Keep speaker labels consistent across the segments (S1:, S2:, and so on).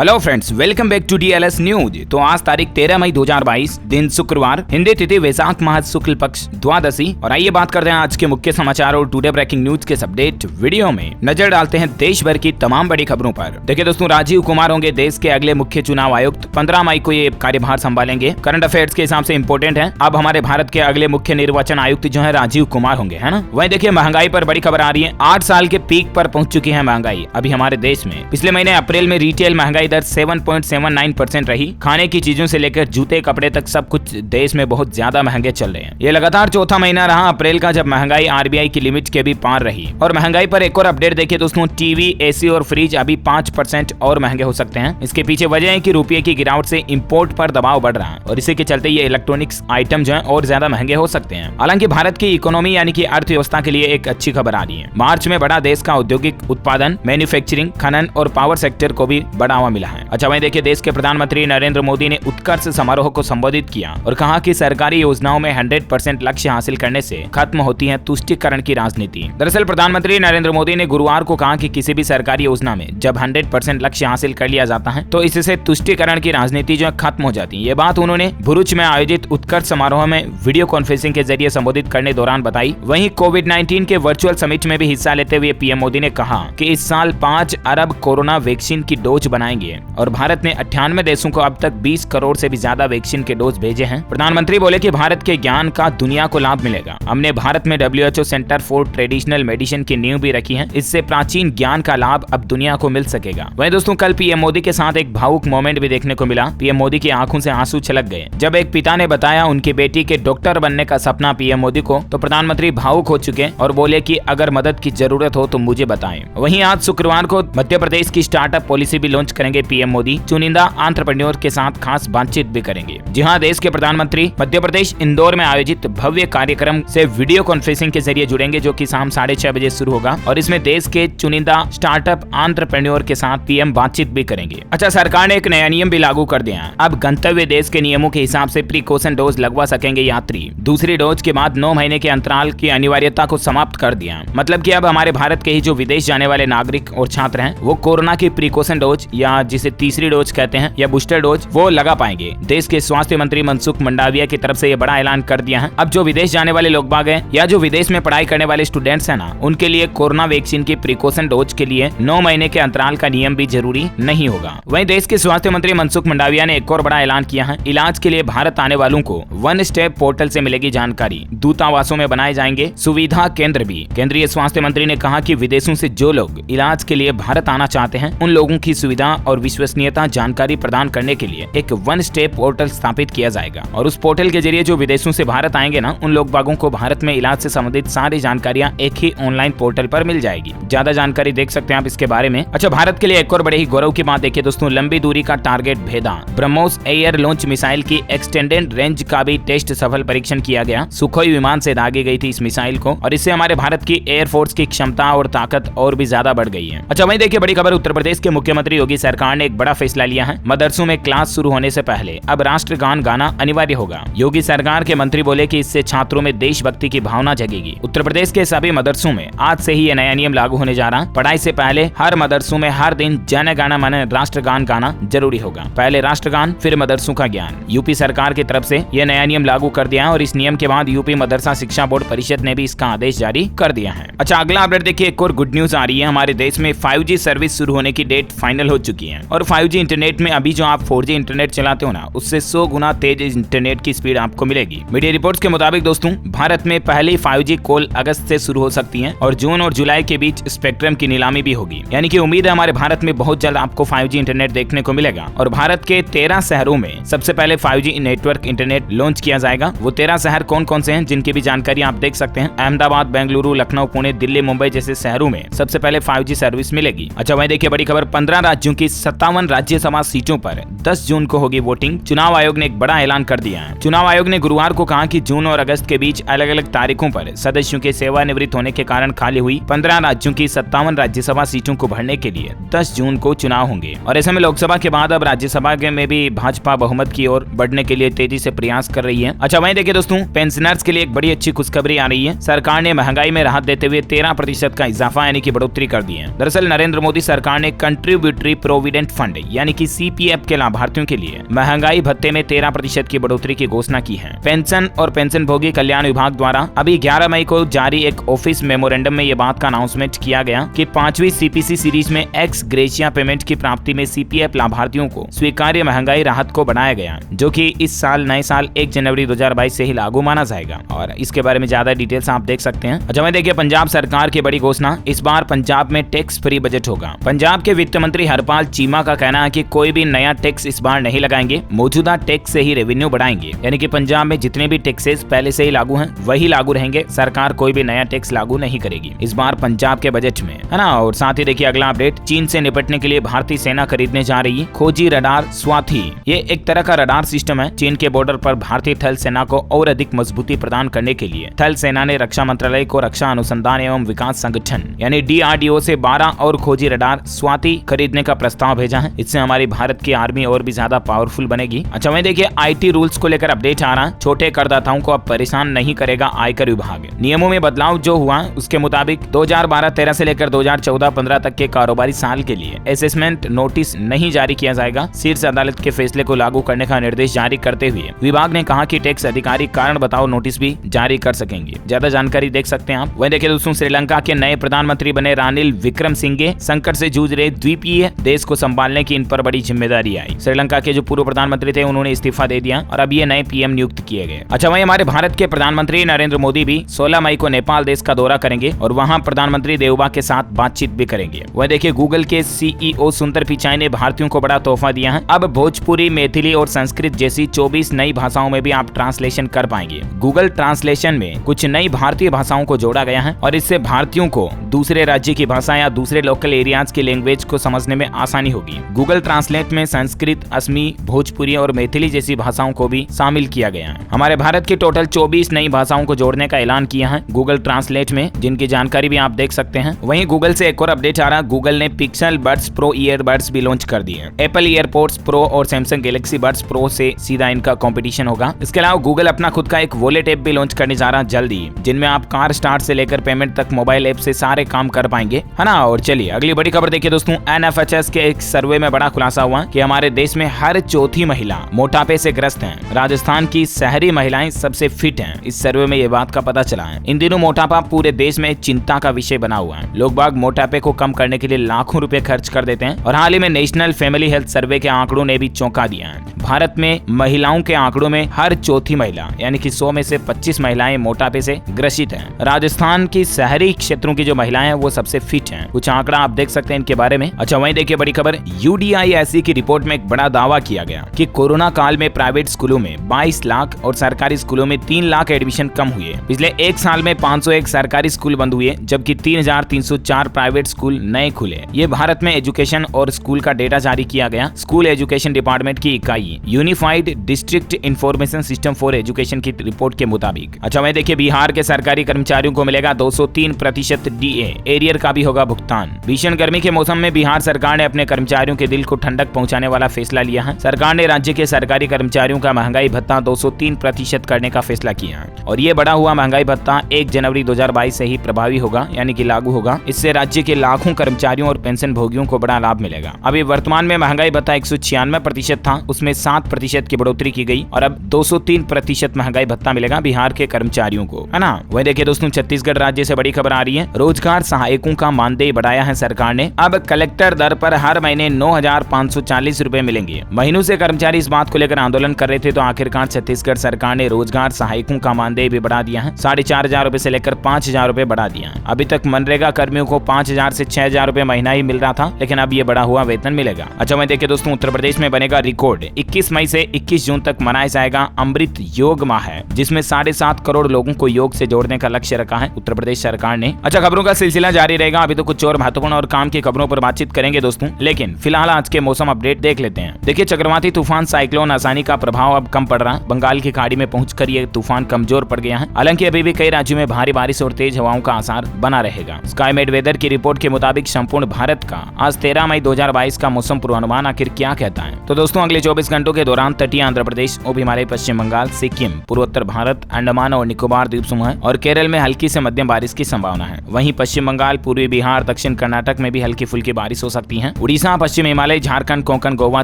S1: Hello friends, welcome back to DLS news. तो आज तारीख 13 मई 2022 दिन शुक्रवार, हिंदी तिथि वैशाख माह शुक्ल पक्ष द्वादशी। और आइए बात करते हैं आज के मुख्य समाचार और टुडे ब्रेकिंग न्यूज के अपडेट वीडियो में नजर डालते हैं देश भर की तमाम बड़ी खबरों पर। देखिए दोस्तों, राजीव कुमार होंगे देश के अगले मुख्य चुनाव आयुक्त। 15 मई को ये कार्यभार संभालेंगे। करंट अफेयर्स के हिसाब से इंपोर्टेंट है। अब हमारे भारत के अगले मुख्य निर्वाचन आयुक्त जो है राजीव कुमार होंगे, है ना। वहीं देखिए महंगाई पर बड़ी खबर आ रही है। 8 साल के पीक पर पहुंच चुकी है महंगाई अभी हमारे देश में। पिछले महीने अप्रैल में रिटेल महंगाई दर 7.79% रही। खाने की चीजों से लेकर जूते कपड़े तक सब कुछ देश में बहुत ज्यादा महंगे चल रहे हैं। ये लगातार चौथा महीना रहा अप्रैल का जब महंगाई RBI की लिमिट के भी पार रही। और महंगाई पर एक और अपडेट देखिए दोस्तों, टीवी, AC और फ्रिज अभी 5% और महंगे हो सकते हैं। इसके पीछे वजह है कि रुपये की गिरावट से इंपोर्ट पर दबाव बढ़ रहा है और इसी के चलते ये इलेक्ट्रॉनिक्स आइटम जो है और ज्यादा महंगे हो सकते हैं। हालांकि भारत की इकोनॉमी यानी कि अर्थव्यवस्था के लिए एक अच्छी खबर आ रही है। मार्च में बढ़ा देश का औद्योगिक उत्पादन, मैन्युफैक्चरिंग, खनन और पावर सेक्टर को भी बढ़ावा मिला है। अच्छा, वहीं देखिए देश के प्रधानमंत्री नरेंद्र मोदी ने उत्कर्ष समारोह को संबोधित किया और कहा कि सरकारी योजनाओं में 100% लक्ष्य हासिल करने से खत्म होती है तुष्टीकरण की राजनीति। दरअसल प्रधानमंत्री नरेंद्र मोदी ने गुरुवार को कहा कि किसी भी सरकारी योजना में जब 100% लक्ष्य हासिल कर लिया जाता है तो इससे तुष्टीकरण की राजनीति जो है खत्म हो जाती है। ये बात उन्होंने भरूच में आयोजित उत्कर्ष समारोह में वीडियो कॉन्फ्रेंसिंग के जरिए संबोधित करने दौरान बताई। वहीं कोविड-19 के वर्चुअल समिट में भी हिस्सा लेते हुए PM मोदी ने कहा कि इस साल 5 अरब कोरोना वैक्सीन की डोज बनाएंगे और भारत ने 98 देशों को अब तक 20 करोड़ से भी ज्यादा वैक्सीन के डोज भेजे हैं। प्रधानमंत्री बोले कि भारत के ज्ञान का दुनिया को लाभ मिलेगा। हमने भारत में WHO centre for traditional medicine की नींव भी रखी है। इससे प्राचीन ज्ञान का लाभ अब दुनिया को मिल सकेगा। वहीं दोस्तों कल PM मोदी के साथ एक भावुक मोमेंट भी देखने को मिला। PM मोदी की आंखों से आंसू छलक गए जब एक पिता ने बताया उनकी बेटी के डॉक्टर बनने का सपना PM मोदी को। तो प्रधानमंत्री भावुक हो चुके और बोले कि अगर मदद की जरूरत हो तो मुझे बताएं। वहीं आज शुक्रवार को मध्य प्रदेश की स्टार्टअप पॉलिसी भी लॉन्च करेंगे PM मोदी। चुनिंदा एंटरप्रेन्योर के साथ खास बातचीत भी करेंगे। जी हां, देश के प्रधानमंत्री मध्य प्रदेश इंदौर में आयोजित भव्य कार्यक्रम से वीडियो कॉन्फ्रेंसिंग के जरिए जुड़ेंगे जो कि शाम 6:30 बजे शुरू होगा और इसमें देश के चुनिंदा स्टार्टअप एंटरप्रेन्योर के साथ PM बातचीत भी करेंगे। अच्छा, सरकार ने एक नया नियम भी लागू कर दिया है। अब गंतव्य देश के नियमों के हिसाब से प्रिकॉशन डोज लगवा सकेंगे यात्री। दूसरी डोज के बाद 9 महीने के अंतराल की अनिवार्यता को समाप्त कर दिया। मतलब कि अब हमारे भारत के ही जो विदेश जाने वाले नागरिक और छात्र हैं वो कोरोना की प्रिकॉशन डोज या जिसे तीसरी डोज कहते हैं या बूस्टर डोज वो लगा पाएंगे। देश के स्वास्थ्य मंत्री मनसुख मंडाविया की तरफ से ये बड़ा ऐलान कर दिया है। अब जो विदेश जाने वाले लोग बाग हैं या जो विदेश में पढ़ाई करने वाले स्टूडेंट्स हैं ना, उनके लिए कोरोना वैक्सीन की प्रिकॉशन डोज के लिए 9 महीने के अंतराल का नियम भी जरूरी नहीं होगा। वहीं देश के स्वास्थ्य मंत्री मनसुख मंडाविया ने एक और बड़ा ऐलान किया है। इलाज के लिए भारत आने वालों को वन स्टेप पोर्टल से मिलेगी जानकारी। दूतावासों में बनाए जाएंगे सुविधा केंद्र भी। केंद्रीय स्वास्थ्य मंत्री ने कहा कि विदेशों से जो लोग इलाज के लिए भारत आना चाहते हैं उन लोगों की सुविधा और विश्वसनीयता जानकारी प्रदान करने के लिए एक वन स्टेप पोर्टल स्थापित किया जाएगा और उस पोर्टल के जरिए जो विदेशों से भारत आएंगे ना, उन लोग बागों को भारत में इलाज से संबंधित सारी जानकारियां एक ही ऑनलाइन पोर्टल पर मिल जाएगी। ज्यादा जानकारी देख सकते हैं आप इसके बारे में। अच्छा, भारत के लिए एक और बड़े ही गौरव की बात देखिए दोस्तों, लंबी दूरी का टारगेट भेदा। ब्रह्मोस एयर लॉन्च मिसाइल की एक्सटेंडेड रेंज का भी टेस्ट सफल परीक्षण किया गया। सुखोई विमान से दागी गई थी इस मिसाइल को और इससे हमारे भारत की एयरफोर्स की क्षमता और ताकत और भी ज्यादा बढ़ गई है। अच्छा, वहीं देखिए बड़ी खबर, उत्तर प्रदेश के मुख्यमंत्री योगी सरकार ने एक बड़ा फैसला लिया है। मदरसों में क्लास शुरू होने से पहले अब राष्ट्रगान गाना अनिवार्य होगा। योगी सरकार के मंत्री बोले कि इससे छात्रों में देशभक्ति की भावना जगेगी। उत्तर प्रदेश के सभी मदरसों में आज से ही ये नया नियम लागू होने जा रहा। पढ़ाई से पहले हर मदरसों में हर दिन जन गण मन राष्ट्रगान गाना जरूरी होगा। पहले राष्ट्रगान फिर मदरसों का ज्ञान। यूपी सरकार की तरफ से यह नया नियम लागू कर दिया है और इस नियम के बाद यूपी मदरसा शिक्षा बोर्ड परिषद ने भी इसका आदेश जारी कर दिया है। अच्छा, अगला अपडेट देखिए, एक और गुड न्यूज आ रही है। हमारे देश में 5G सर्विस शुरू होने की डेट फाइनल हो चुकी है और 5G इंटरनेट में अभी जो आप 4G इंटरनेट चलाते हो ना, उससे 100 गुना तेज इंटरनेट की स्पीड आपको मिलेगी। मीडिया रिपोर्ट्स के मुताबिक दोस्तों, भारत में पहली 5G कॉल अगस्त से शुरू हो सकती है और जून और जुलाई के बीच स्पेक्ट्रम की नीलामी भी होगी। यानी कि उम्मीद है हमारे भारत में बहुत जल्द आपको 5G इंटरनेट देखने को मिलेगा और भारत के 13 शहरों में सबसे पहले 5G नेटवर्क इंटरनेट लॉन्च किया जाएगा। वो 13 शहर कौन कौन से हैं जिनकी भी जानकारी आप देख सकते हैं। अहमदाबाद, बेंगलुरु, लखनऊ, पुणे, दिल्ली, मुंबई जैसे शहरों में सबसे पहले 5G सर्विस मिलेगी। अच्छा, वहीं देखिए बड़ी खबर, 15 राज्यों की 57 राज्यसभा सीटों पर 10 जून को होगी वोटिंग। चुनाव आयोग ने एक बड़ा ऐलान कर दिया है। चुनाव आयोग ने गुरुवार को कहा कि जून और अगस्त के बीच अलग अलग तारीखों पर सदस्यों के सेवानिवृत्त होने के कारण खाली हुई 15 राज्यों की 57 राज्यसभा सीटों को भरने के लिए 10 जून को चुनाव होंगे। और ऐसे में लोकसभा के बाद अब राज्यसभा में भी भाजपा बहुमत की ओर बढ़ने के लिए तेजी से प्रयास कर रही है। अच्छा, वहीं देखिए दोस्तों, पेंशनर्स के लिए एक बड़ी अच्छी खुशखबरी आ रही है। सरकार ने महंगाई में राहत देते हुए 13% का इजाफा यानी कि बढ़ोतरी कर दी है। दरअसल नरेंद्र मोदी सरकार ने कंट्रीब्यूटरी प्रोविडेंट फंड यानी कि CPF के लाभार्थियों के लिए महंगाई भत्ते में 13% की बढ़ोतरी की घोषणा की है। पेंशन और पेंशनभोगी कल्याण विभाग द्वारा अभी 11 मई को जारी एक ऑफिस मेमोरेंडम में यह बात का अनाउंसमेंट किया गया कि 5वीं CPC सीरीज में एक्स ग्रेशिया पेमेंट की प्राप्ति में CPF लाभार्थियों को स्वीकार्य महंगाई राहत को बढ़ाया गया, जो कि इस साल नए साल 1 जनवरी 2022 से ही लागू माना जाएगा। और इसके बारे में ज्यादा डिटेल्स आप देख सकते हैं। अच्छा, मैं देखिए पंजाब सरकार की बड़ी घोषणा, इस बार पंजाब में टैक्स फ्री बजट होगा। पंजाब के वित्त मंत्री हरपाल चीमा का कहना है कि कोई भी नया टैक्स इस बार नहीं लगाएंगे, मौजूदा टैक्स से ही रेवेन्यू बढ़ाएंगे। यानी कि पंजाब में जितने भी टैक्सेस पहले से ही लागू हैं वही लागू रहेंगे, सरकार कोई भी नया टैक्स लागू नहीं करेगी इस बार पंजाब के बजट में, है ना। और साथ ही देखिए अगला अपडेट, चीन से निपटने के लिए भारतीय सेना खरीदने जा रही है खोजी रडार स्वाति। ये एक तरह का रडार सिस्टम है। चीन के बॉर्डर पर भारतीय थल सेना को और अधिक मजबूती प्रदान करने के लिए थल सेना ने रक्षा मंत्रालय को रक्षा अनुसंधान एवं विकास संगठन यानी DRDO से 12 और खोजी रडार स्वाति खरीदने का प्रस्ताव भेजा है। इससे हमारी भारत की आर्मी और भी ज्यादा पावरफुल बनेगी। अच्छा, वहीं देखिए IT रूल्स को लेकर अपडेट आ रहा है। छोटे करदाताओं को अब परेशान नहीं करेगा आयकर विभाग। नियमों में बदलाव जो हुआ उसके मुताबिक 2012-13 से लेकर 2014-15 तक के कारोबारी साल के लिए असेसमेंट नोटिस नहीं जारी किया जाएगा। शीर्ष अदालत के फैसले को लागू करने का निर्देश जारी करते हुए विभाग ने कहा कि टैक्स अधिकारी कारण बताओ नोटिस भी जारी कर सकेंगे। ज्यादा जानकारी देख सकते हैं आप। वहीं देखिए दोस्तों, श्रीलंका के नए प्रधानमंत्री बने रानिल विक्रमसिंघे संकट से जूझ रहे द्वीपीय देश को संभालने की इन पर बड़ी जिम्मेदारी आई। श्रीलंका के जो पूर्व प्रधानमंत्री थे उन्होंने इस्तीफा दे दिया और अब ये नए PM नियुक्त किए गए। अच्छा, वहीं हमारे भारत के प्रधानमंत्री नरेंद्र मोदी भी 16 मई को नेपाल देश का दौरा करेंगे और वहां प्रधानमंत्री देवबा के साथ बातचीत भी करेंगे। वह देखिए गूगल के CEO सुंदर पिचाई ने भारतीयों को बड़ा तोहफा दिया है। अब भोजपुरी, मैथिली और संस्कृत जैसी 24 नई भाषाओं में भी आप ट्रांसलेशन कर पाएंगे। गूगल ट्रांसलेशन में कुछ नई भारतीय भाषाओं को जोड़ा गया है और इससे भारतीयों को दूसरे राज्य की भाषा या दूसरे लोकल एरियाज की लैंग्वेज को समझने में आसानी होगी। गूगल ट्रांसलेट में संस्कृत, असमी, भोजपुरी और मैथिली जैसी भाषाओं को भी शामिल किया गया है। हमारे भारत की टोटल 24 नई भाषाओं को जोड़ने का ऐलान किया है गूगल ट्रांसलेट में, जिनकी जानकारी भी आप देख सकते हैं। वहीं गूगल से एक और अपडेट आ रहा, गूगल ने पिक्सल बड्स प्रो ईयरबड्स भी लॉन्च कर दिए। एप्पल ईयरपोड्स प्रो और सैमसंग गैलेक्सी बड्स प्रो से सीधा इनका कंपटीशन होगा। इसके अलावा गूगल अपना खुद का एक वॉलेट ऐप भी लॉन्च करने जा रहा जल्दी, जिनमें आप कार स्टार्ट से लेकर पेमेंट तक मोबाइल ऐप से सारे काम कर पाएंगे, है ना। और चलिए अगली बड़ी खबर देखिए दोस्तों, NFHS के एक सर्वे में बड़ा खुलासा हुआ कि हमारे देश में हर चौथी महिला मोटापे से ग्रस्त है। राजस्थान की शहरी महिलाएं सबसे फिट हैं। इस सर्वे में ये बात का पता चला है। इन दिनों मोटापा पूरे देश में चिंता का विषय बना हुआ है। लोग बाग मोटापे को कम करने के लिए लाखों रुपए खर्च कर देते हैं और हाल ही में नेशनल फैमिली हेल्थ सर्वे के आंकड़ों ने भी चौंका दिया है। भारत में महिलाओं के आंकड़ों में हर चौथी महिला यानी कि 100 में से 25 महिलाएं मोटापे से ग्रसित हैं। राजस्थान की शहरी क्षेत्रों की जो महिलाएं हैं वो सबसे फिट हैं। कुछ आंकड़ा आप देख सकते हैं इनके बारे में। अच्छा, वहीं देखिए बड़ी खबर, UDISC की रिपोर्ट में एक बड़ा दावा किया गया कि कोरोना काल में प्राइवेट स्कूलों में 22 लाख और सरकारी स्कूलों में 3 लाख एडमिशन कम हुए। पिछले एक साल में 501 सरकारी स्कूल बंद हुए, जबकि 3304 प्राइवेट स्कूल नए खुले। ये भारत में एजुकेशन और स्कूल का डेटा जारी किया गया स्कूल एजुकेशन डिपार्टमेंट की इकाई unified district information system for education की रिपोर्ट के मुताबिक। अच्छा, वहीं देखिए बिहार के सरकारी कर्मचारियों को मिलेगा 203% DA, एरियर का भी होगा भुगतान। भीषण गर्मी के मौसम में बिहार सरकार ने अपने कर्मचारियों के दिल को ठंडक पहुंचाने वाला फैसला लिया है। सरकार ने राज्य के सरकारी कर्मचारियों का महंगाई भत्ता 203% करने का फैसला किया है और ये बढ़ा हुआ महंगाई भत्ता 1 जनवरी 2022 से ही प्रभावी होगा यानी कि लागू होगा। इससे राज्य के लाखों कर्मचारियों और पेंशन भोगियों को बड़ा लाभ मिलेगा। अभी वर्तमान में महंगाई भत्ता 196% था, उसमें 7% की बढ़ोतरी की गई और अब 203% महंगाई भत्ता मिलेगा बिहार के कर्मचारियों को, है ना। वही देखिए दोस्तों, छत्तीसगढ़ राज्य से बड़ी खबर आ रही है। रोजगार सहायकों का मानदेय बढ़ाया है सरकार ने। अब कलेक्टर दर पर हर महीने 9,540 रुपए मिलेंगे। महीनों से कर्मचारी इस बात को लेकर आंदोलन कर रहे थे, तो आखिरकार छत्तीसगढ़ सरकार ने रोजगार सहायकों का मानदेय भी बढ़ा दिया है। 4,500 रुपए से लेकर 5,000 रुपए बढ़ा दिया है। अभी तक मनरेगा कर्मियों को 5,000 से 6,000 रुपए महीना ही मिल रहा था, लेकिन अब ये बढ़ा हुआ वेतन मिलेगा। अच्छा, मैं देखिए दोस्तों, उत्तर प्रदेश में बनेगा रिकॉर्ड। 21 मई से 21 जून तक मनाया जाएगा अमृत योग माह है, जिसमें 7.5 करोड़ लोगों को योग से जोड़ने का लक्ष्य रखा है उत्तर प्रदेश सरकार ने। अच्छा, खबरों का सिलसिला जारी रहेगा। अभी तो कुछ और महत्वपूर्ण और काम की खबरों पर बातचीत करेंगे दोस्तों, लेकिन फिलहाल आज के मौसम अपडेट देख लेते हैं। देखिए, चक्रवाती तूफान साइक्लोन साइक्लोन आसानी का प्रभाव अब कम पड़ रहा है। बंगाल की खाड़ी में पहुंचकर ये तूफान कमजोर पड़ गया है। हालांकि अभी भी कई राज्यों में भारी बारिश और तेज हवाओं का आसार बना रहेगा। स्काईमेट वेदर की रिपोर्ट के मुताबिक संपूर्ण भारत का आज 13 मई 2022 का मौसम पूर्वानुमान आखिर क्या कहता है। तो दोस्तों अगले 24 घंटों के दौरान तटीय आंध्र प्रदेश, उप हिमालय, पश्चिम बंगाल, सिक्किम, पूर्वोत्तर भारत, अंडमान और निकोबार द्वीप समूह और केरल में हल्की से मध्यम बारिश की संभावना है। वहीं पश्चिम बंगाल, पूर्वी बिहार, दक्षिण कर्नाटक में भी हल्की फुल्की बारिश हो सकती है। उड़ीसा, पश्चिम हिमालय, झारखंड, कोंकण, गोवा,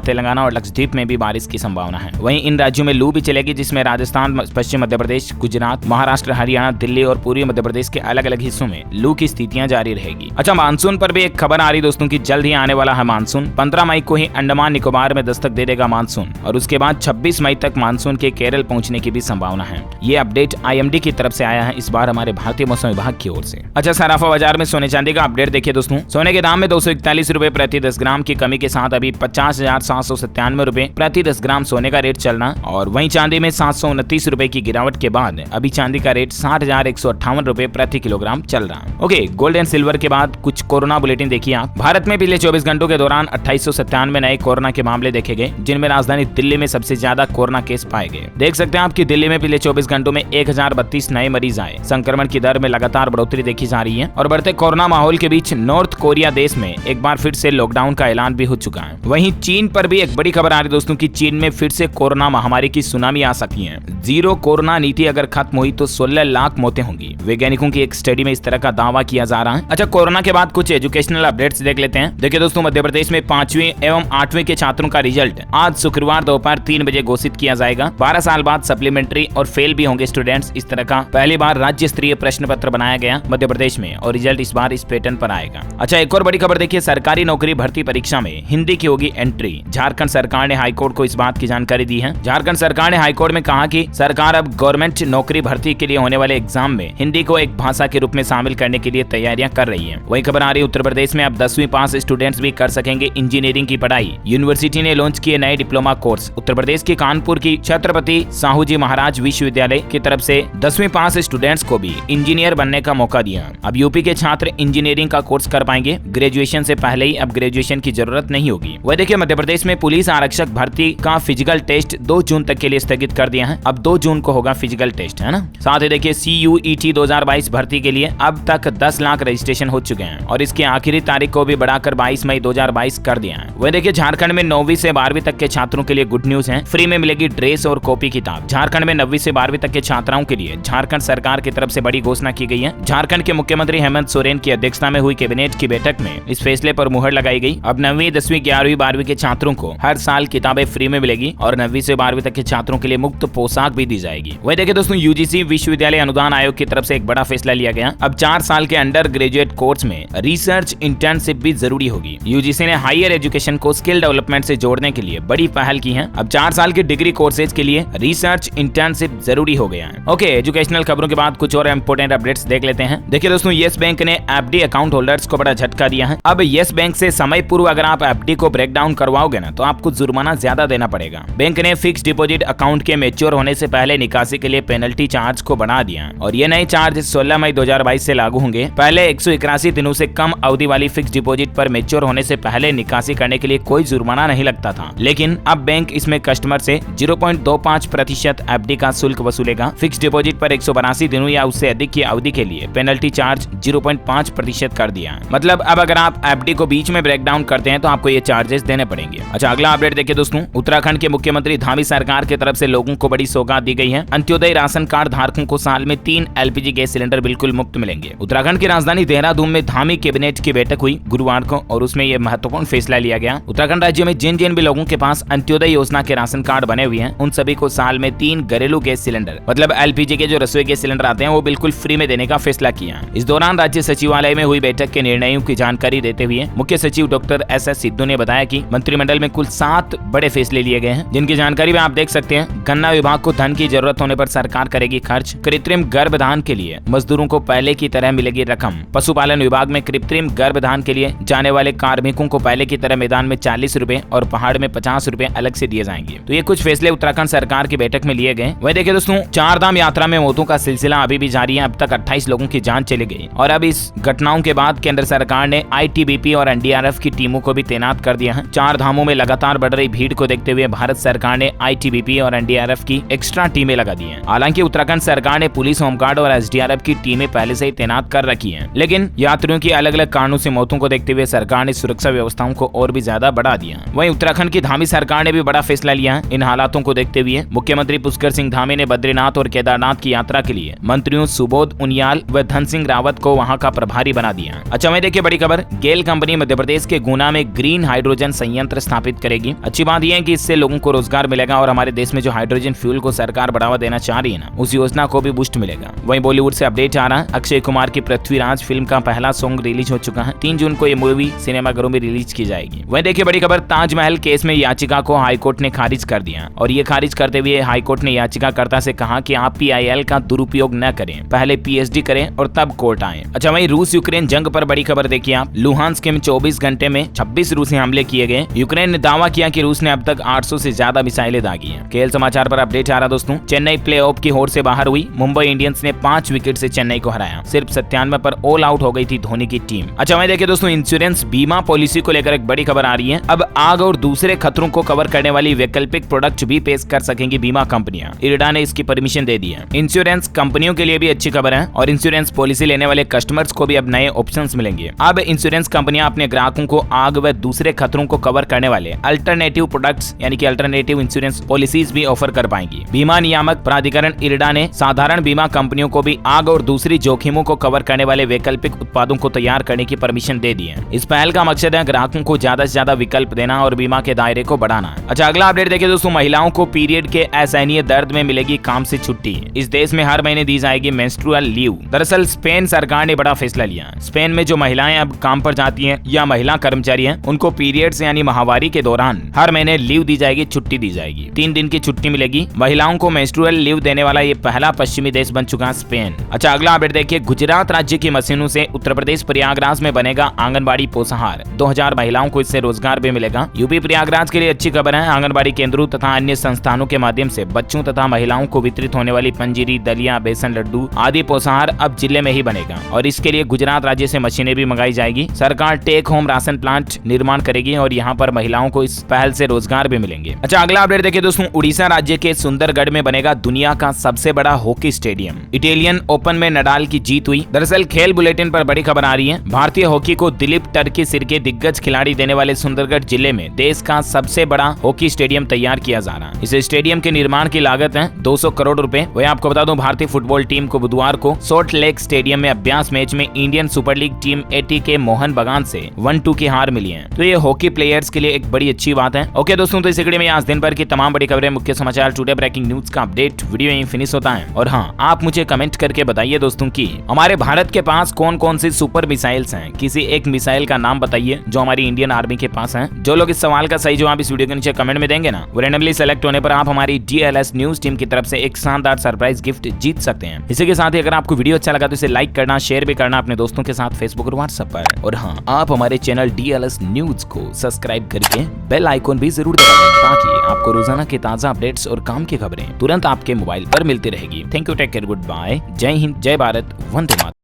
S1: तेलंगाना और लक्षद्वीप में भी बारिश की संभावना है। वहीं इन राज्यों में लू भी चलेगी, जिसमें राजस्थान, पश्चिम मध्य प्रदेश, गुजरात, महाराष्ट्र, हरियाणा, दिल्ली और पूर्वी मध्य प्रदेश के अलग अलग हिस्सों में लू की स्थितियां जारी रहेगी। अच्छा, मानसून पर भी एक खबर आ रही दोस्तों की जल्द ही आने वाला है मानसून। 15 मई को ही अंडमान निकोबार में दस्तक दे देगा मानसून और उसके बाद 26 मई तक मानसून के केरल पहुंचने की भी संभावना है। ये अपडेट IMD की तरफ से आया है, इस बार हमारे भारतीय मौसम विभाग की ओर से। अच्छा, सराफा बाजार में सोने चांदी का अपडेट देखिए दोस्तों। सोने के दाम में 241 रुपए प्रति 10 ग्राम की कमी के साथ अभी 50,797 रुपए प्रति 10 ग्राम सोने का रेट चलना और वहीं चांदी में 729 रुपए की गिरावट के बाद अभी चांदी का रेट 60,158 रुपए प्रति किलोग्राम चल रहा है। ओके, गोल्ड एंड सिल्वर के बाद कुछ कोरोना बुलेटिन देखिए आप। भारत में पिछले 24 घंटों के दौरान 2897 नए कोरोना के मामले देखे गए, जिनमें राजधानी दिल्ली में सबसे ज्यादा कोरोना केस पाए गए। देख सकते हैं आप कि दिल्ली में पिछले 24 घंटों में 1032 नए मरीज आए। संक्रमण की दर में लगातार बढ़ोतरी देखी जा रही है और बढ़ते कोरोना माहौल के बीच नॉर्थ कोरिया देश में एक बार फिर से लॉकडाउन का ऐलान भी हो चुका है। वहीं चीन पर भी एक बड़ी खबर आ रही दोस्तों की चीन में फिर से कोरोना महामारी की सुनामी आ सकती है। जीरो कोरोना नीति अगर खत्म हुई तो 16 लाख मौतें होंगी। वैज्ञानिकों की एक स्टडी में इस तरह का दावा किया जा रहा है। अच्छा, कोरोना के बाद कुछ एजुकेशनल अपडेट्स देख लेते हैं। देखिए दोस्तों, मध्य प्रदेश में 5वीं एवं 8वीं के छात्रों का रिजल्ट आज शुक्रवार दोपहर 3 बजे घोषित किया जाएगा। 12 साल बाद सप्लीमेंट्री और फेल भी होंगे स्टूडेंट्स। इस तरह का पहली बार राज्य स्तरीय प्रश्न पत्र बनाया गया मध्य प्रदेश में और रिजल्ट इस बार इस पैटर्न पर आएगा। अच्छा, एक और बड़ी खबर देखिए, सरकारी नौकरी भर्ती परीक्षा में हिंदी की होगी एंट्री। झारखंड सरकार ने हाईकोर्ट को इस बात की जानकारी दी है। झारखंड सरकार ने हाईकोर्ट में कहा कि सरकार अब गवर्नमेंट नौकरी भर्ती के लिए होने वाले एग्जाम में हिंदी को एक भाषा के रूप में शामिल करने के लिए तैयारियां कर रही है। वही खबर आ रही है, उत्तर प्रदेश में अब 10वीं पास स्टूडेंट्स भी कर सकेंगे इंजीनियरिंग की पढ़ाई। यूनिवर्सिटी ने लॉन्च किए नए डिप्लोमा कोर्स। उत्तर प्रदेश के कानपुर की छत्रपति साहूजी महाराज विश्वविद्यालय की तरफ से 10वीं पास स्टूडेंट्स को भी इंजीनियर बनने का मौका दिया। अब यूपी के छात्र इंजीनियरिंग का कोर्स कर पाएंगे। ग्रेजुएशन से पहले ही अब ग्रेजुएशन की जरूरत नहीं होगी। वह देखिए, मध्य प्रदेश में पुलिस आरक्षक भर्ती का फिजिकल टेस्ट 2 जून तक के लिए स्थगित कर दिया है। अब 2 जून को होगा फिजिकल टेस्ट, है ना। साथ ही देखिए, CUET 2022 भर्ती के लिए अब तक 10 लाख रजिस्ट्रेशन हो चुके हैं और इसकी आखिरी तारीख को भी बढ़ाकर 22 मई 2022 कर दिया है। वह देखिए, झारखंड में 9वीं से 12वीं तक के छात्रों के लिए गुड न्यूज है। फ्री में मिलेगी ड्रेस और कॉपी किताब। झारखंड में 9वीं से 12वीं तक के छात्राओं के लिए झारखंड सरकार की तरफ से बड़ी घोषणा की गई है। झारखंड के मुख्यमंत्री हेमंत सोरेन की अध्यक्षता में हुई कैबिनेट की बैठक में इस फैसले पर मुहर लगाई गई। अब 9वीं, 10वीं, 11वीं, 12वीं के छात्रों को हर साल किताबें फ्री में मिलेगी और 9वीं से 12वीं तक के छात्रों के लिए मुफ्त पोशाक भी दी जाएगी। वही देखिए दोस्तों, UGC विश्वविद्यालय अनुदान आयोग की तरफ से एक बड़ा फैसला लिया गया। अब 4 साल के अंडर ग्रेजुएट कोर्स में रिसर्च इंटर्नशिप भी जरूरी होगी। UGC ने हायर एजुकेशन को स्किल डेवलपमेंट से जोड़ने के लिए बड़ी पहल की है। अब 4 साल के डिग्री कोर्सेज के लिए रिसर्च इंटर्नशिप जरूरी हो गया है। ओके, एजुकेशनल खबरों के बाद कुछ और इंपोर्टेंट अपडेट्स देख लेते हैं। देखिए दोस्तों, येस बैंक ने FD अकाउंट होल्डर्स को बड़ा झटका दिया है। अब येस बैंक से समय पूर्व अगर आप FD को ब्रेक डाउन करवाओगे ना तो आपको जुर्माना ज्यादा देना पड़ेगा। बैंक ने फिक्स डिपॉजिट अकाउंट के मैच्योर होने से पहले निकासी के लिए पेनल्टी चार्ज को बढ़ा दिया और ये नए चार्ज 16 मई 2022 से लागू होंगे। पहले 181 दिनों से कम अवधि वाली फिक्स डिपॉजिट पर मैच्योर होने से पहले निकासी करने के लिए कोई जुर्माना नहीं लगता था, लेकिन अब बैंक इसमें कस्टमर से 0.25% FD का शुल्क वसूलेगा। फिक्स डिपॉजिट पर 182 दिनों या उससे अधिक की अवधि के लिए पेनल्टी चार्ज 0.5% कर दिया। मतलब अब अगर आप FD को बीच में ब्रेक डाउन करते हैं तो आपको ये चार्जेस देने पड़ेंगे। अच्छा, अगला अपडेट देखिए दोस्तों, उत्तराखंड के मुख्यमंत्री धामी सरकार की तरफ से लोगों को बड़ी सौगात दी गई है। अंत्योदय राशन कार्ड धारकों को साल में 3 LPG गैस सिलेंडर बिल्कुल मुफ्त मिलेंगे। उत्तराखंड की राजधानी देहरादून में धामी कैबिनेट की बैठक हुई गुरुवार को और उसमें यह महत्वपूर्ण फैसला लिया गया। उत्तराखंड राज्य में जिन जिन भी लोगों के पास अंत्योदय योजना के राशन कार्ड बने हुए हैं उन सभी को साल में 3 घरेलू गैस सिलेंडर मतलब LPG के जो रसोई गैस सिलेंडर आते हैं वो बिल्कुल फ्री में देने का फैसला किया। इस दौरान राज्य सचिवालय में हुई बैठक के निर्णयों की जानकारी देते हुए मुख्य सचिव डॉक्टर SS सिद्धू ने बताया कि मंत्रिमंडल में कुल 7 बड़े फैसले लिए गए हैं, जिनकी जानकारी में आप देख सकते हैं। गन्ना विभाग को धन की जरूरत होने पर सरकार करेगी खर्च। कृत्रिम गर्भधान के लिए मजदूरों को पहले की तरह मिलेगी रकम। पशुपालन विभाग में कृत्रिम गर्भधान के लिए जाने वाले कार्मिकों को पहले की तरह मैदान में 40 रुपए और पहाड़ में 50 रुपए अलग से दिए जाएंगे। तो ये कुछ फैसले उत्तराखंड सरकार की बैठक में लिए गए। वही देखिए दोस्तों, 4 धाम यात्रा में मौतों का सिलसिला अभी भी जारी है। अब तक 28 लोगों की जान चली गई और अब इस घटनाओं के बाद केंद्र सरकार ने ITBP और NDRF की टीमों को भी तैनात कर दिया है। 4 धामों में लगातार बढ़ रही भीड़ को देखते हुए भारत सरकार ने ITBP और NDRF की एक्स्ट्रा टीमें लगा दी हैं। हालांकि उत्तराखंड सरकार ने पुलिस, होमगार्ड और SDRF की टीमें पहले से ही तैनात कर रखी हैं, लेकिन यात्रियों की अलग अलग कारणों से मौतों को देखते हुए सरकार ने सुरक्षा व्यवस्थाओं को और भी ज्यादा बढ़ा दिया। वहीं उत्तराखंड की धामी सरकार ने भी बड़ा फैसला लिया है। इन हालातों को देखते हुए मुख्यमंत्री पुष्कर सिंह धामी ने बद्रीनाथ और केदारनाथ की यात्रा के लिए मंत्रियों सुबोध उनियाल व धन सिंह रावत को वहां का प्रभारी बना दिया। अच्छा, मैं देखिए बड़ी खबर, गेल कंपनी मध्य प्रदेश के गुना में ग्रीन हाइड्रोजन संयंत्र स्थापित करेगी। अच्छी बात यह है कि इससे लोगों को रोजगार मिलेगा और हमारे देश में जो हाइड्रोजन फ्यूल को सरकार बढ़ावा देना चाह रही है ना, उस योजना को भी बूस्ट मिलेगा। वहीं बॉलीवुड से अपडेट आ रहा है, अक्षय कुमार की पृथ्वीराज फिल्म का पहला सॉन्ग रिलीज हो चुका है। 3 जून को ये मूवी सिनेमाघरों में रिलीज की जाएगी। वहीं देखिए बड़ी खबर, ताजमहल केस में याचिका को हाईकोर्ट ने खारिज कर दिया और ये खारिज करते हुए हाईकोर्ट ने याचिकाकर्ता से कहा कि आप PIL का दुरुपयोग न करें, पहले PhD करें और तब कोर्ट आए। अच्छा, वहीं रूस यूक्रेन जंग पर बड़ी खबर देखिए आप, लुहांस्क में 24 घंटे में 26 रूसी हमले किए गए। यूक्रेन ने दावा किया कि रूस ने अब तक 800 से ज्यादा मिसाइलें दागी हैं। खेल समाचार पर अपडेट आ रहा दोस्तों, चेन्नई प्लेऑफ की होड़ से बाहर हुई। मुंबई इंडियंस ने 5 विकेट से चेन्नई को हराया। सिर्फ 97 पर ऑल आउट हो गई थी धोनी की टीम। अच्छा, वहीं देखिए दोस्तों, इंश्योरेंस बीमा पॉलिसी को लेकर एक बड़ी खबर आ रही है। अब आग और दूसरे खतरों को कवर करने वाली वैकल्पिक प्रोडक्ट भी पेश कर सकेंगी बीमा कंपनियां। इरडा ने इसकी परमिशन दे दी है। इंश्योरेंस कंपनियों के लिए भी अच्छी खबर है और इंश्योरेंस पॉलिसी लेने वाले कस्टमर्स को भी अब नए ऑप्शंस मिलेंगे। अब इंश्योरेंस कंपनियां अपने ग्राहकों को आग व दूसरे खतरों को कवर करने वाले अल्टरनेटिव प्रोडक्ट्स यानी कि अल्टरनेटिव इंश्योरेंस पॉलिसीज भी ऑफर कर पाएंगी। बीमा नियामक प्राधिकरण इरडा ने साधारण बीमा कंपनियों को भी आग और दूसरी जोखिमों को कवर करने वाले वैकल्पिक उत्पादों को तैयार करने की परमिशन दे दी है। इस पहल का मकसद है ग्राहकों को ज्यादा से ज्यादा विकल्प देना और बीमा के दायरे को बढ़ाना। अच्छा, अगला अपडेट देखिए दोस्तों, महिलाओं को पीरियड के असहनीय दर्द में मिलेगी काम से छुट्टी। इस देश में हर महीने दी जाएगी मेंस्ट्रुअल लीव। दरअसल स्पेन सरकार ने बड़ा फैसला लिया। स्पेन में जो महिलाएं अब काम पर जाती हैं या महिला कर्मचारी हैं, उनको पीरियड्स यानी माहवारी के दौरान हर महीने लीव दी जाएगी, छुट्टी दी जाएगी। 3 दिन की छुट्टी मिलेगी। महिलाओं को मेंस्ट्रुअल लीव देने वाला ये पहला पश्चिमी देश बन चुका है स्पेन। अच्छा, अगला अपडेट देखिए, गुजरात राज्य की मशीनों से उत्तर प्रदेश प्रयागराज में बनेगा आंगनबाड़ी पोषाहार। 2000 महिलाओं को इससे रोजगार भी मिलेगा। यूपी प्रयागराज के लिए अच्छी खबर है। आंगनबाड़ी केंद्रों तथा अन्य संस्थानों के माध्यम से बच्चों तथा महिलाओं को वितरित होने वाली पंजीरी, दलिया, बेसन लड्डू आदि पोषाहार अब जिले में ही बनेगा और इसके लिए गुजरात राज्य से मशीनें भी मंगाई जाएगी। सरकार टेक होम राशन प्लांट निर्माण करेगी और यहाँ पर महिलाओं को इस पहल से रोजगार भी मिलेंगे। अच्छा, अगला अपडेट देखिए दोस्तों, उड़ीसा राज्य के सुंदरगढ़ में बनेगा दुनिया का सबसे बड़ा हॉकी स्टेडियम। इटालियन ओपन में नडाल की जीत हुई। दरअसल खेल बुलेटिन पर बड़ी खबर आ रही है। भारतीय हॉकी को दिलीप टर्की सिर के दिग्गज खिलाड़ी देने वाले सुंदरगढ़ जिले में देश का सबसे बड़ा हॉकी स्टेडियम तैयार किया जा रहा है। इस स्टेडियम के निर्माण की लागत है 200 करोड़ रुपए। वही आपको बता दूं, भारतीय फुटबॉल टीम को बुधवार को सॉल्ट लेक स्टेडियम में अभ्यास मैच में Indian super league team ATK Mohan बगान से 1-2 की हार मिली है। तो ये हॉकी प्लेयर्स के लिए एक बड़ी अच्छी बात है। ओके दोस्तों, तो इस वीडियो में आज दिन भर की तमाम बड़ी खबरें, मुख्य समाचार, टुडे ब्रेकिंग न्यूज का अपडेट वीडियो यहीं फिनिश होता है। और हाँ, आप मुझे कमेंट करके बताइए दोस्तों कि हमारे भारत के पास कौन कौन सी सुपर मिसाइल्स हैं। किसी एक मिसाइल का नाम बताइए जो हमारी इंडियन आर्मी के पास है। जो लोग इस सवाल का सही जवाब इस वीडियो के नीचे कमेंट में देंगे ना, वो रैंडमली सेलेक्ट होने पर आप हमारी DLS न्यूज टीम की तरफ से एक शानदार सरप्राइज गिफ्ट जीत सकते हैं। इसी के साथ ही अगर आपको वीडियो अच्छा लगा तो इसे लाइक करना, शेयर भी करना अपने दोस्तों के साथ फेसबुक और व्हाट्सएप पर। और हाँ, आप हमारे चैनल DLS न्यूज को सब्सक्राइब करके बेल आइकॉन भी जरूर दबा दें ताकि आपको रोजाना के ताजा अपडेट्स और काम की खबरें तुरंत आपके मोबाइल पर मिलती रहेगी। Thank you, take care, good bye, जय हिंद, जय भारत, वंदे मातरम।